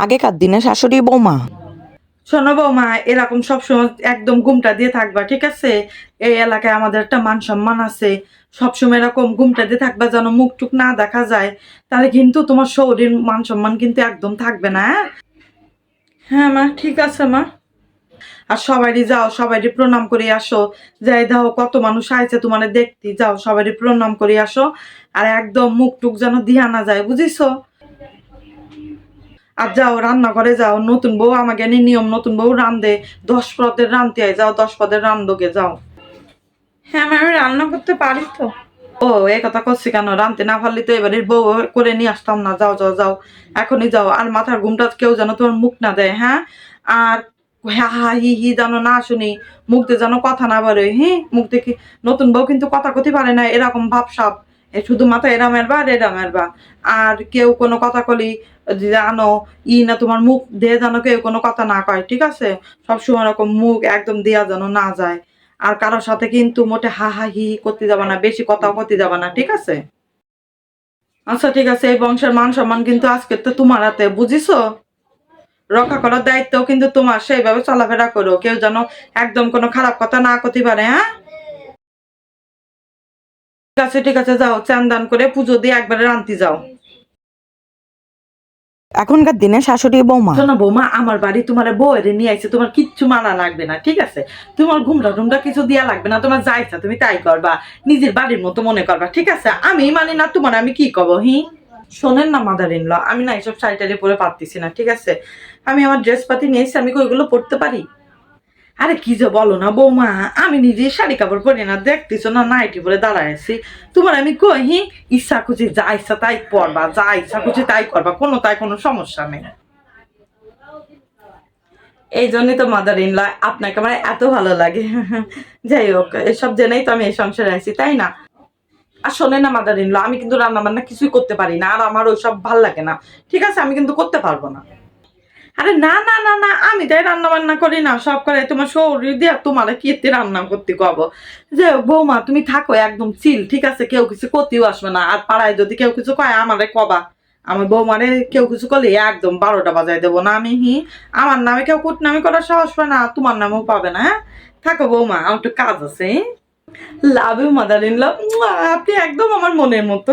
আগেকার দিনে শাশুড়ি বৌমা। শোনো বৌমা, এরকম সবসময় একদম ঘুমটা দিয়ে থাকবা, ঠিক আছে? এই এলাকায় আমাদের একটা মান সম্মান আছে। সবসময় এরকম ঘুমটা দিয়ে থাকবা, যেন মুখ টুক না দেখা যায়। তাহলে কিন্তু তোমার শরীর মান সম্মান কিন্তু একদম থাকবে না। হ্যাঁ হ্যাঁ মা, ঠিক আছে মা। আর সবারই যাও, সবারই প্রণাম করে আসো। যাই দাও, কত মানুষ আইছে তোমার দেখতে, যাও সবারই প্রণাম করে আসো। আর একদম মুখ টুক যেন দিয়া না যায়, বুঝিছো? আর যাও রান্নাঘরে যাও, নতুন বউ আমাকে নিয়ম, নতুন বউ রান্ধে 10 পদের রান্ধতে হয়, যাও 10 পদের রান্ধোগে যাও। হ্যাঁ আমি রান্না করতে পারি তো। ও এই কথা করছি কেন? রান্ধতে না পারলে তো এবারে বউ করে নিয়ে আসতাম না। যাও যাও যাও, এখনই যাও। আর মাথার ঘুমটা কেউ যেন তোমার মুখ না দেয়, হ্যাঁ? আর হা হা হি হি যেন না শুনি, মুখ দিয়ে যেন কথা না বলে। হ্যাঁ, মুখ দেখি নতুন বউ কিন্তু কথা কথি পারে না, এরকম ভাবসাব। শুধু মাথা এরা মেরবা আর এরা মেরবা। আর কেউ কোনো কথা কলি জানো না, তোমার মুখ দিয়ে যেন কেউ কোনো কথা না কয়, ঠিক আছে? সবসময় এরকম মুখ একদম দেয়া যেন না যায়। আর কারোর সাথে কিন্তু মোটে হা হা হি হি করতে যাবা না, বেশি কথাও করতে যাবা না, ঠিক আছে? আচ্ছা ঠিক আছে, এই বংশের মান সম্মান কিন্তু আজকে তো তোমার হাতে, বুঝিছো? রক্ষা করার দায়িত্ব কিন্তু তোমার। সেইভাবে চলাফেরা করো, কেউ যেন একদম কোনো খারাপ কথা না করতে পারে, হ্যাঁ? ঠিক আছে ঠিক আছে, যাও চান দান করে পুজো দিয়ে একবারে রান্তি যাও। এখনকার দিনে শাশুড়ি বৌমা। শোনো বৌমা, আমার বাড়ি তোমার বউয়ের নিয়ে আইছে, তোমার কিচ্ছু মানা লাগবে না, ঠিক আছে? তোমার ঘুমটা টুমটা কিছু দিয়া লাগবে না, তোমার যা ইচ্ছা তুমি তাই করবা, নিজের বাড়ির মতো মনে করবা, ঠিক আছে? আমি মানি না তোমার, আমি কি কব? শোনেন না মাদার ইন ল, আমি না এইসব শাড়ি টাড়ি পরে পারতেছি না, ঠিক আছে? আমি আমার ড্রেস পাতি নিয়েছি, আমি কি ওইগুলো পরতে পারি? আরে কি যে বলো না বৌমা, আমি নিজে শাড়ি কাপড় পরি না, দেখতেছো না নাইটি পরে দাঁড়ায় আছি। তোমার আমি কই ইচ্ছা খুশি যা ইচ্ছা তাই পরবা, যা ইচ্ছা খুশি তাই করবা, কোনো সমস্যা নেই। এই জন্যই তো মাদার ইন ল আপনাকে আমার এত ভালো লাগে। যাই হোক, এসব জেনেই তো আমি এই সংসারে আছি, তাই না? আর শোনে না মাদার ইন ল, আমি কিন্তু রান্না বান্না কিছুই করতে পারি না, আর আমার ওইসব ভাল লাগে না, ঠিক আছে? আমি কিন্তু করতে পারবো না। আরে না না না না, আমি তাই রান্না বান্না করি না, সব করে তোমার শরীর দিয়ে তোমার কি এতে রান্না করতে কব? যে বৌমা তুমি থাকো একদম চিল, ঠিক আছে? কেউ কিছু করতেও আসবে না। আর পাড়ায় যদি কেউ কিছু কয় আমারে কবা, আমার বৌমারে কেউ কিছু করলে একদম 12টা বাজায় দেবো না আমি। আমার নামে কেউ কুটনামি করার সাহস পায় না, তোমার নামেও পাবে না। হ্যাঁ, থাকো বৌমা, আমার একটু কাজ আছে। Love you mother in law, আপনি একদম আমার মনের মতো।